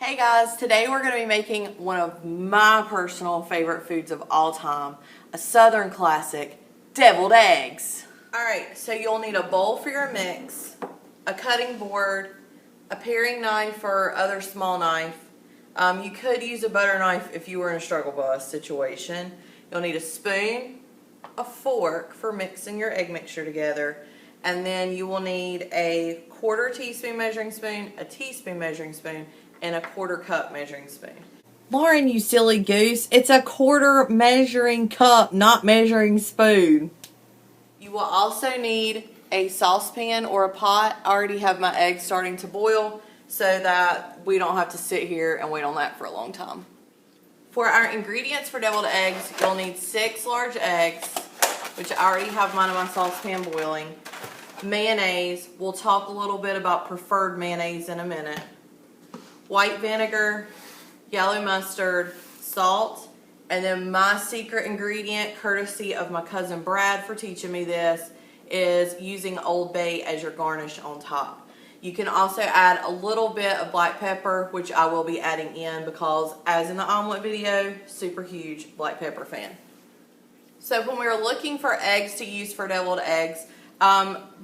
Hey guys, today we're going to be making one of my personal favorite foods of all time, a Southern classic, deviled eggs. Alright, so you'll need a bowl for your mix, a cutting board, a paring knife or other small knife. You could use a butter knife if you were in a struggle bus situation. You'll need a spoon, a fork for mixing your egg mixture together, and then you will need a 1/4 teaspoon measuring spoon, a teaspoon measuring spoon, and a 1/4 cup measuring spoon. Lauren, you silly goose, it's a 1/4 measuring cup, not measuring spoon. You will also need a saucepan or a pot. I already have my eggs starting to boil so that we don't have to sit here and wait on that for a long time. For our ingredients for deviled eggs, you'll need 6 large eggs, which I already have mine in my saucepan boiling. Mayonnaise, we'll talk a little bit about preferred mayonnaise in a minute. White vinegar, yellow mustard, salt, and then my secret ingredient, courtesy of my cousin Brad for teaching me this, is using Old Bay as your garnish on top. You can also add a little bit of black pepper, which I will be adding in because, as in the omelet video, super huge black pepper fan. So when we were looking for eggs to use for deviled eggs,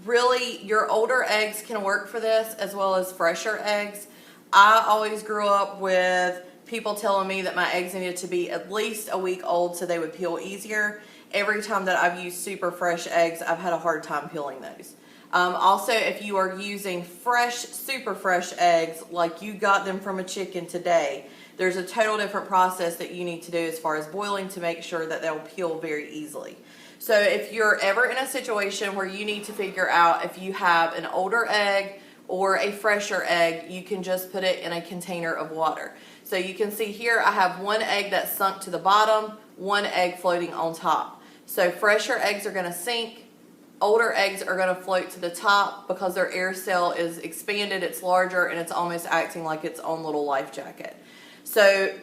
really your older eggs can work for this as well as fresher eggs. I always grew up with people telling me that my eggs needed to be at least a week old so they would peel easier. Every time that I've used super fresh eggs, I've had a hard time peeling those. Also, if you are using fresh, super fresh eggs, like you got them from a chicken today, there's a total different process that you need to do as far as boiling to make sure that they'll peel very easily. So if you're ever in a situation where you need to figure out if you have an older egg or a fresher egg, you can just put it in a container of water. So you can see here I have 1 egg that's sunk to the bottom, 1 egg floating on top. So fresher eggs are going to sink, older eggs are going to float to the top because their air cell is expanded, it's larger, and it's almost acting like its own little life jacket. So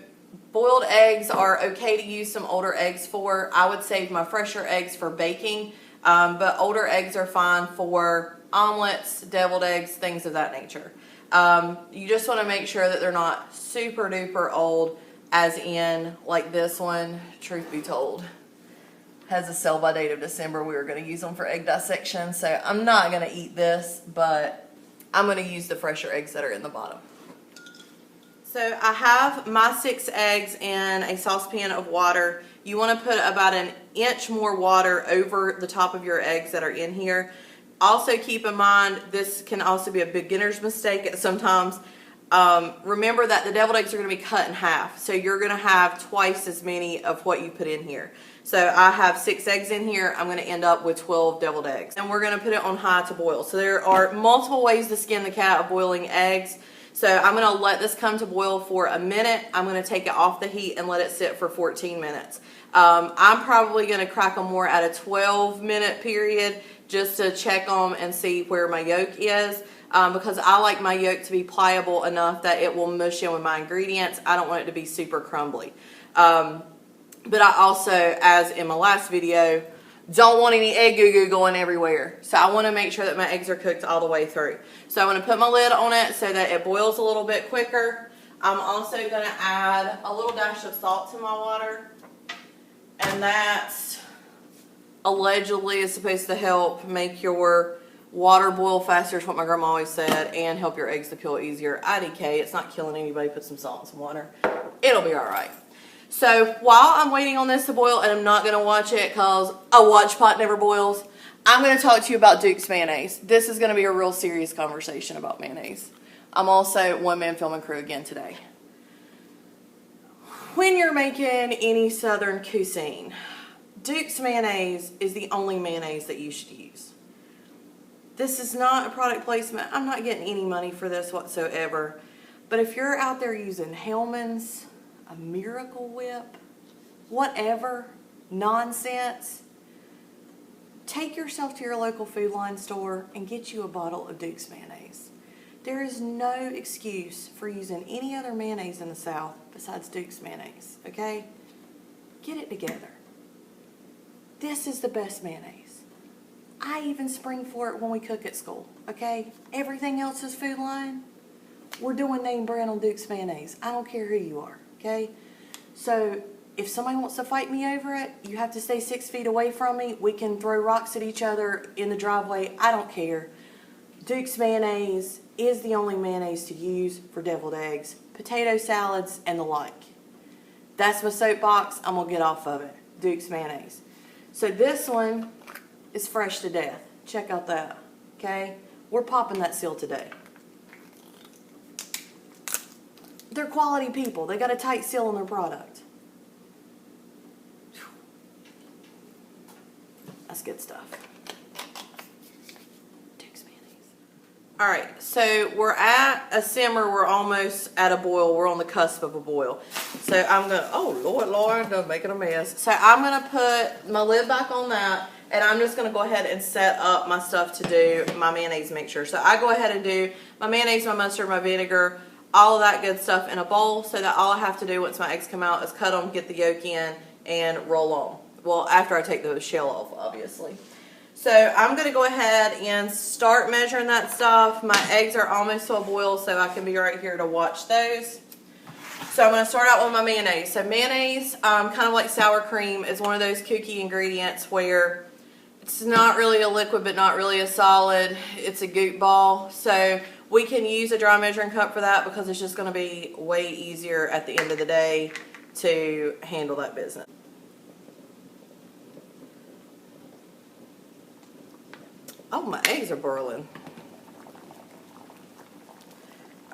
boiled eggs are okay to use some older eggs for. I would save my fresher eggs for baking, but older eggs are fine for omelets, deviled eggs, things of that nature. You just want to make sure that they're not super duper old, as in like this one, truth be told, has a sell by date of December. We were going to use them for egg dissection, so I'm not going to eat this, but I'm going to use the fresher eggs that are in the bottom. So I have my 6 eggs in a saucepan of water. You want to put about 1 inch more water over the top of your eggs that are in here. Also keep in mind, this can also be a beginner's mistake at sometimes. Remember that the deviled eggs are going to be cut in half. So you're going to have twice as many of what you put in here. So I have 6 eggs in here. I'm going to end up with 12 deviled eggs. And we're going to put it on high to boil. So there are multiple ways to skin the cat of boiling eggs. So I'm going to let this come to boil for a minute. I'm going to take it off the heat and let it sit for 14 minutes. I'm probably going to crack them more at a 12-minute period just to check them and see where my yolk is, because I like my yolk to be pliable enough that it will mush in with my ingredients. I don't want it to be super crumbly. But I also, as in my last video, don't want any egg goo-goo going everywhere. So I want to make sure that my eggs are cooked all the way through. So I'm going to put my lid on it so that it boils a little bit quicker. I'm also going to add a little dash of salt to my water. And that's allegedly is supposed to help make your water boil faster, is what my grandma always said, and help your eggs to peel easier. IDK, it's not killing anybody. Put some salt in some water. It'll be all right. So while I'm waiting on this to boil, and I'm not going to watch it because a watch pot never boils, I'm going to talk to you about Duke's mayonnaise. This is going to be a real serious conversation about mayonnaise. I'm also one-man filming crew again today. When you're making any southern cuisine, Duke's mayonnaise is the only mayonnaise that you should use. This is not a product placement. I'm not getting any money for this whatsoever. But if you're out there using Hellman's, a Miracle Whip, whatever, nonsense, take yourself to your local Food Line store and get you a bottle of Duke's mayonnaise. There is no excuse for using any other mayonnaise in the South besides Duke's mayonnaise, okay? Get it together. This is the best mayonnaise. I even spring for it when we cook at school, okay? Everything else is Food Line. We're doing name brand on Duke's mayonnaise. I don't care who you are, okay? So if somebody wants to fight me over it, you have to stay 6 feet away from me. We can throw rocks at each other in the driveway. I don't care. Duke's mayonnaise is the only mayonnaise to use for deviled eggs, potato salads, and the like. That's my soapbox. I'm going to get off of it. Duke's mayonnaise. So this one is fresh to death. Check out that, okay? We're popping that seal today. They're quality people. They got a tight seal on their product. That's good stuff. Duke's mayonnaise. All right, so we're at a simmer. We're almost at a boil. We're on the cusp of a boil. So I'm gonna, oh Lord, I'm making a mess. So I'm gonna put my lid back on that, and I'm just gonna go ahead and set up my stuff to do my mayonnaise mixture. So I go ahead and do my mayonnaise, my mustard, my vinegar, all of that good stuff in a bowl, so that all I have to do once my eggs come out is cut them, get the yolk in, and roll on. Well, after I take the shell off, obviously. So I'm going to go ahead and start measuring that stuff. My eggs are almost to a boil, so I can be right here to watch those. So I'm going to start out with my mayonnaise. So mayonnaise, kind of like sour cream, is one of those kooky ingredients where it's not really a liquid, but not really a solid. It's a goop ball. So we can use a dry measuring cup for that because it's just going to be way easier at the end of the day to handle that business. Oh, my eggs are boiling.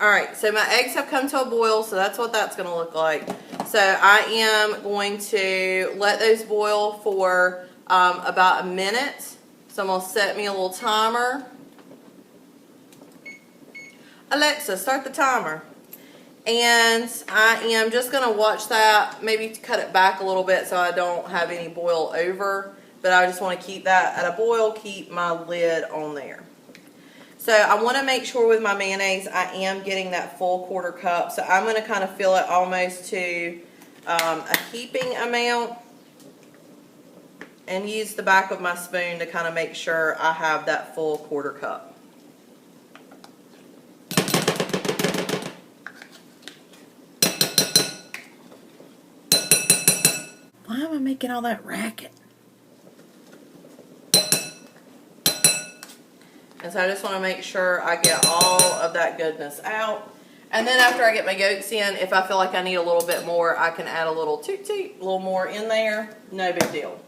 Alright, so my eggs have come to a boil, so that's what that's going to look like. So I am going to let those boil for about a minute. So I'm going to set me a little timer. Alexa, start the timer. And I am just going to watch that, maybe cut it back a little bit so I don't have any boil over. But I just want to keep that at a boil, keep my lid on there. So I want to make sure with my mayonnaise I am getting that full 1/4 cup. So I'm going to kind of fill it almost to a heaping amount. And use the back of my spoon to kind of make sure I have that full 1/4 cup. Why am I making all that racket? And so I just want to make sure I get all of that goodness out. And then after I get my yolks in, if I feel like I need a little bit more, I can add a little a little more in there. No big deal.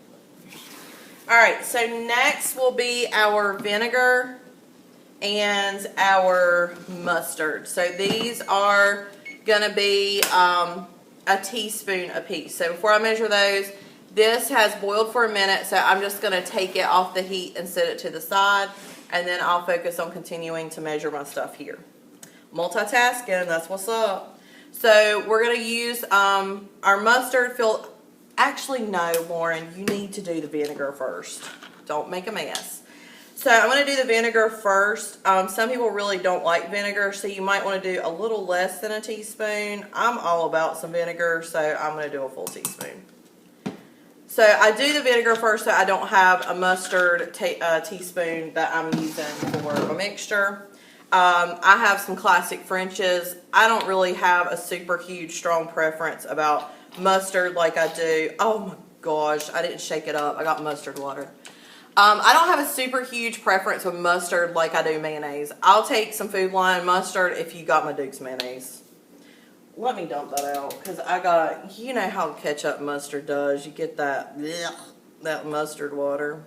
Alright, so next will be our vinegar and our mustard. So these are going to be a teaspoon a piece. So before I measure those, this has boiled for a minute, so I'm just going to take it off the heat and set it to the side. And then I'll focus on continuing to measure my stuff here. Multitasking, that's what's up. So we're going to use our mustard filled. Actually, no, Lauren, you need to do the vinegar first. Don't make a mess. So I'm going to do the vinegar first. Some people really don't like vinegar, so you might want to do a little less than a teaspoon. I'm all about some vinegar, so I'm going to do a full teaspoon. So I do the vinegar first so I don't have a mustard teaspoon that I'm using for a mixture. I have some classic French's. I don't really have a super huge strong preference about mustard like I do. Oh my gosh, I didn't shake it up. I got mustard water. I don't have a super huge preference with mustard like I do mayonnaise. I'll take some Food Lion mustard if you got my Duke's mayonnaise. Let me dump that out because I got, you know how ketchup mustard does. You get that, that mustard water.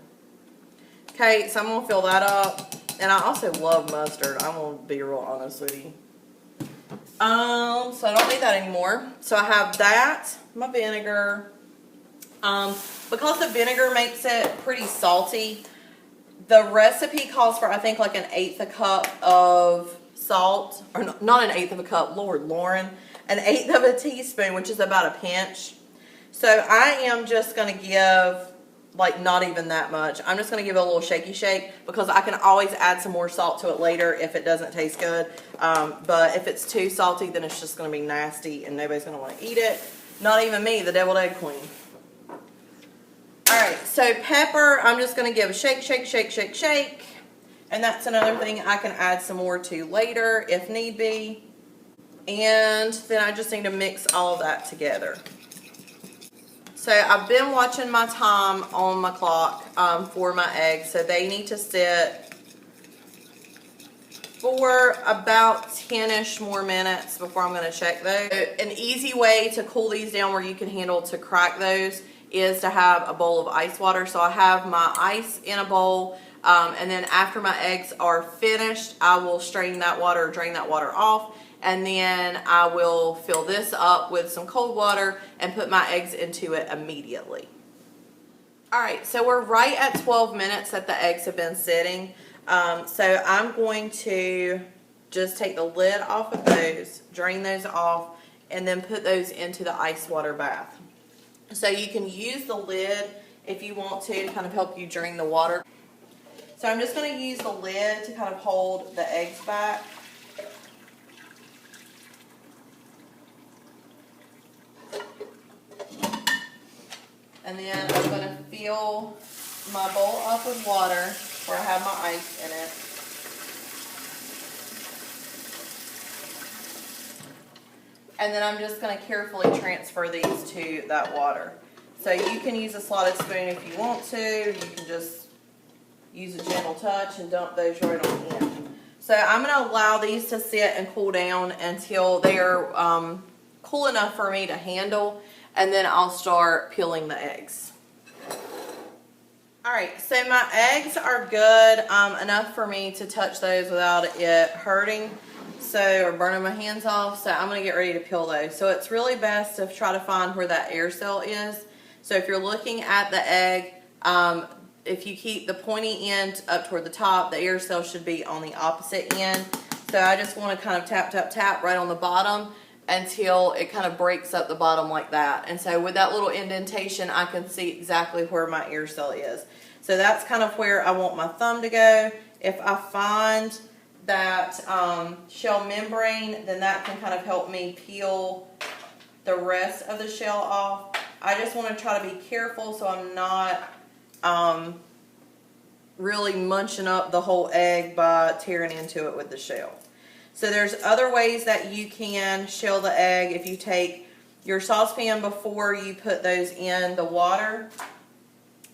Okay, so I'm going to fill that up. And I also love mustard. I'm going to be real honest with you. So I don't need that anymore. So I have that, my vinegar. Because the vinegar makes it pretty salty, the recipe calls for, I think, like an 1/8 a cup of salt. Or not an 1/8 of a cup, Lord, Lauren. An 1/8 of a teaspoon, which is about a pinch. So I am just going to give, like, not even that much. I'm just going to give it a little shaky shake because I can always add some more salt to it later if it doesn't taste good. But if it's too salty, then it's just going to be nasty and nobody's going to want to eat it. Not even me, the deviled egg queen. Alright, so pepper, I'm just going to give a shake, shake, shake, shake, shake. And that's another thing I can add some more to later if need be. And then I just need to mix all of that together. So I've been watching my time on my clock for my eggs. So they need to sit for about 10-ish more minutes before I'm going to check those. An easy way to cool these down where you can handle to crack those is to have a bowl of ice water. So I have my ice in a bowl, and then after my eggs are finished, I will strain that water, drain that water off, and then I will fill this up with some cold water and put my eggs into it immediately. Alright, so we're right at 12 minutes that the eggs have been sitting. So I'm going to just take the lid off of those, drain those off, and then put those into the ice water bath. So you can use the lid if you want to kind of help you drain the water. So I'm just going to use the lid to kind of hold the eggs back. And then I'm going to fill my bowl up with water where I have my ice in it. And then I'm just going to carefully transfer these to that water. So you can use a slotted spoon if you want to. You can just use a gentle touch and dump those right on in. So I'm going to allow these to sit and cool down until they're cool enough for me to handle. And then I'll start peeling the eggs. Alright, so my eggs are good enough for me to touch those without it hurting or burning my hands off. So I'm going to get ready to peel those. So it's really best to try to find where that air cell is. So if you're looking at the egg, if you keep the pointy end up toward the top, the air cell should be on the opposite end. So I just want to kind of tap, tap, tap right on the bottom until it kind of breaks up the bottom like that. And so with that little indentation, I can see exactly where my air cell is. So that's kind of where I want my thumb to go. If I find that shell membrane, then that can kind of help me peel the rest of the shell off. I just want to try to be careful so I'm not really munching up the whole egg by tearing into it with the shell. So there's other ways that you can shell the egg. If you take your saucepan before you put those in the water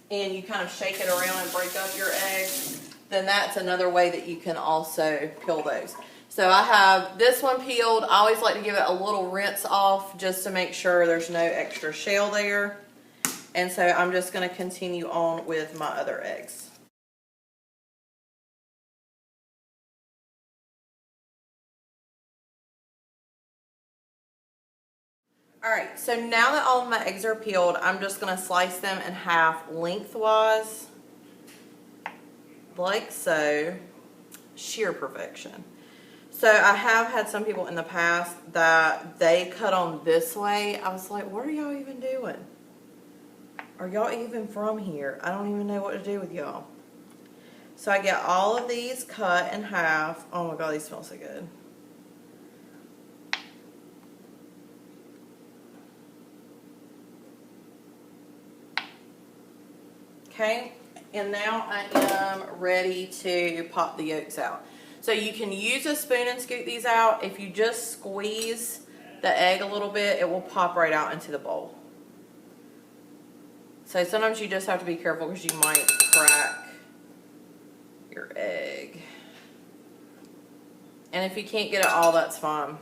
and you kind of shake it around and break up your eggs, then that's another way that you can also peel those. So I have this one peeled. I always like to give it a little rinse off just to make sure there's no extra shell there. And so I'm just going to continue on with my other eggs. Alright, so now that all of my eggs are peeled, I'm just going to slice them in half lengthwise, like so. Sheer perfection. So I have had some people in the past that they cut on this way. I was like, what are y'all even doing? Are y'all even from here? I don't even know what to do with y'all. So I get all of these cut in half. Oh my god, these smell so good. Okay, and now I am ready to pop the yolks out. So you can use a spoon and scoop these out. If you just squeeze the egg a little bit, it will pop right out into the bowl. So sometimes you just have to be careful because you might crack your egg. And if you can't get it all, that's fine.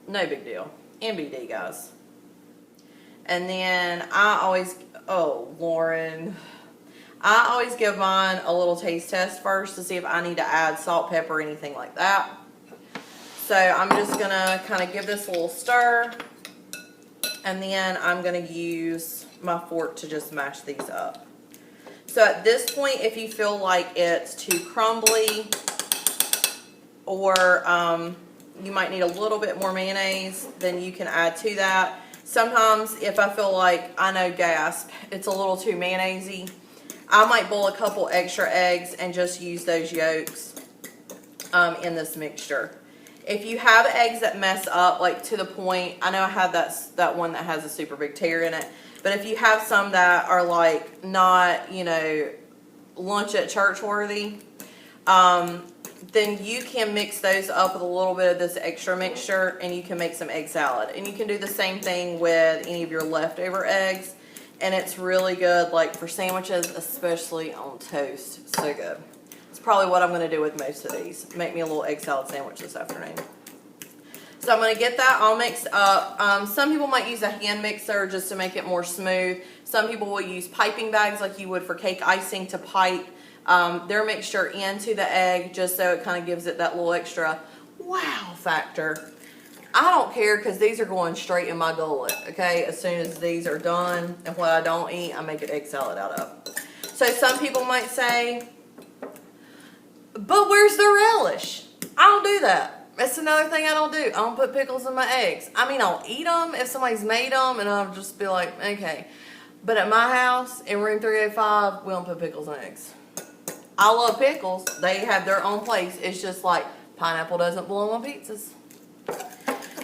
No big deal. MBD, guys. And then I always, oh, Lauren. I always give mine a little taste test first to see if I need to add salt, pepper, anything like that. So I'm just going to kind of give this a little stir. And then I'm going to use my fork to just mash these up. So at this point, if you feel like it's too crumbly or you might need a little bit more mayonnaise, then you can add to that. Sometimes if I feel like, I know, gasp, it's a little too mayonnaise-y, I might boil a couple extra eggs and just use those yolks in this mixture. If you have eggs that mess up, like to the point, I know I had that one that has a super big tear in it, but if you have some that are like not, you know, lunch at church worthy, then you can mix those up with a little bit of this extra mixture and you can make some egg salad. And you can do the same thing with any of your leftover eggs. And it's really good, like for sandwiches, especially on toast. So good. It's probably what I'm going to do with most of these. Make me a little egg salad sandwich this afternoon. So I'm going to get that all mixed up. Some people might use a hand mixer just to make it more smooth. Some people will use piping bags like you would for cake icing to pipe their mixture into the egg just so it kind of gives it that little extra wow factor. I don't care because these are going straight in my gullet, okay? As soon as these are done and what I don't eat, I make an egg salad out of. So some people might say, but where's the relish? I don't do that. That's another thing I don't do. I don't put pickles in my eggs. I mean, I'll eat them if somebody's made them and I'll just be like, okay. But at my house, in room 305, we don't put pickles in eggs. I love pickles. They have their own place. It's just like pineapple doesn't belong on pizzas.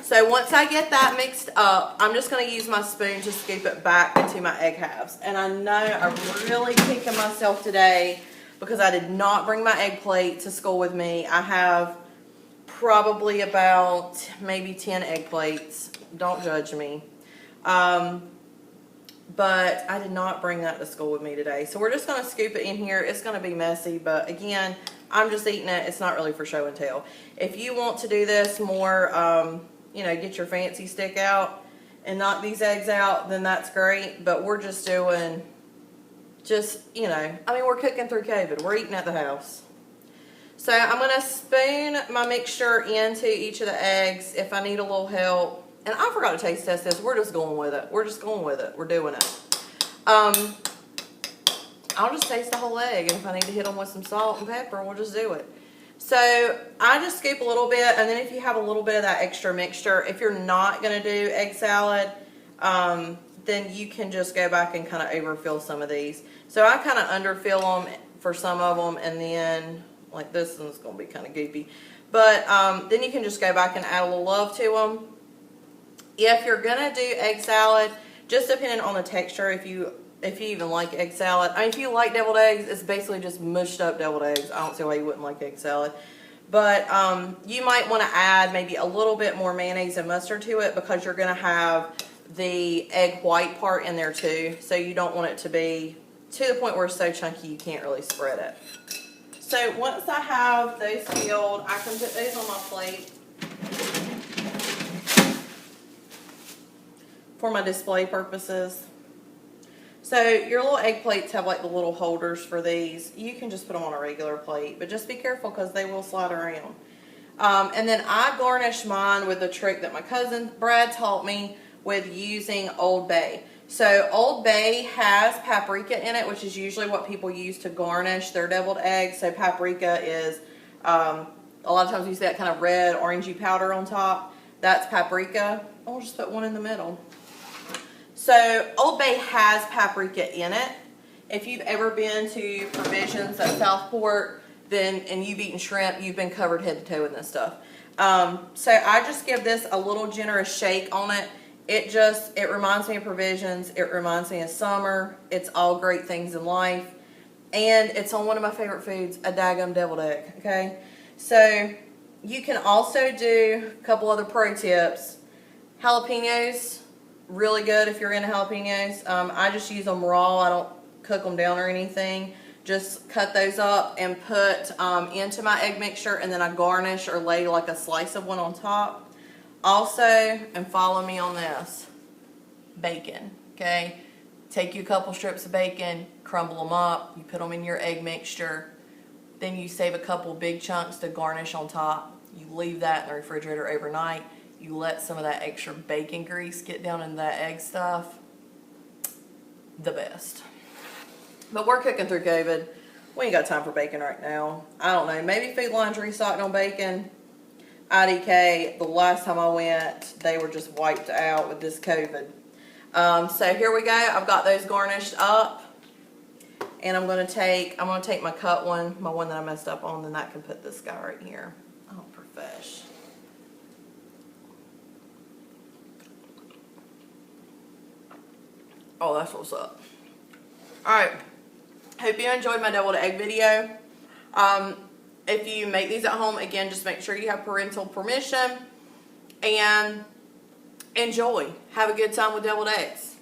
So once I get that mixed up, I'm just going to use my spoon to scoop it back into my egg halves. And I know I'm really kicking myself today because I did not bring my egg plate to school with me. I have probably about maybe 10 egg plates. Don't judge me. But I did not bring that to school with me today. So we're just going to scoop it in here. It's going to be messy, but again, I'm just eating it. It's not really for show and tell. If you want to do this more, you know, get your fancy stick out and knock these eggs out, then that's great. But we're just doing, you know, I mean, we're cooking through COVID. We're eating at the house. So I'm going to spoon my mixture into each of the eggs if I need a little help. And I forgot to taste test this. We're just going with it. We're just going with it. We're doing it. I'll just taste the whole egg. And if I need to hit them with some salt and pepper, we'll just do it. So I just scoop a little bit. And then if you have a little bit of that extra mixture, if you're not going to do egg salad, then you can just go back and kind of overfill some of these. So I kind of underfill them for some of them. And then, like this one's going to be kind of goopy. But then you can just go back and add a little love to them. If you're gonna do egg salad, just depending on the texture, if you even like egg salad. I mean, if you like deviled eggs, it's basically just mushed up deviled eggs. I don't see why you wouldn't like egg salad. But you might want to add maybe a little bit more mayonnaise and mustard to it because you're gonna have the egg white part in there too. So you don't want it to be to the point where it's so chunky you can't really spread it. So once I have those filled, I can put those on my plate for my display purposes. So your little egg plates have like the little holders for these. You can just put them on a regular plate, but just be careful because they will slide around. And then I garnish mine with a trick that my cousin Brad taught me with using Old Bay. So Old Bay has paprika in it, which is usually what people use to garnish their deviled eggs. So paprika is, a lot of times you see that kind of red orangey powder on top. That's paprika. I'll just put one in the middle. So Old Bay has paprika in it. If you've ever been to Provisions at Southport, then and you've eaten shrimp, you've been covered head to toe in this stuff. So I just give this a little generous shake on it. It reminds me of Provisions. It reminds me of summer. It's all great things in life. And it's on one of my favorite foods, a daggum deviled egg, okay? So you can also do a couple other pro tips. Jalapenos. Really good if you're into jalapenos. I just use them raw. I don't cook them down or anything. Just cut those up and put into my egg mixture, and then I garnish or lay like a slice of one on top. Also, and follow me on this, bacon, okay? Take you a couple strips of bacon, crumble them up, you put them in your egg mixture, then you save a couple big chunks to garnish on top. You leave that in the refrigerator overnight. You let some of that extra bacon grease get down in that egg stuff. The best. But we're cooking through COVID. We ain't got time for bacon right now. I don't know. Maybe Food Line's restocked on bacon. IDK, the last time I went, they were just wiped out with this COVID. So here we go. I've got those garnished up. And I'm going to take my cut one, my one that I messed up on, then that can put this guy right here. Oh, profesh. Oh, that's what's up. Alright. Hope you enjoyed my deviled egg video. if you make these at home, again, just make sure you have parental permission and enjoy. Have a good time with deviled eggs.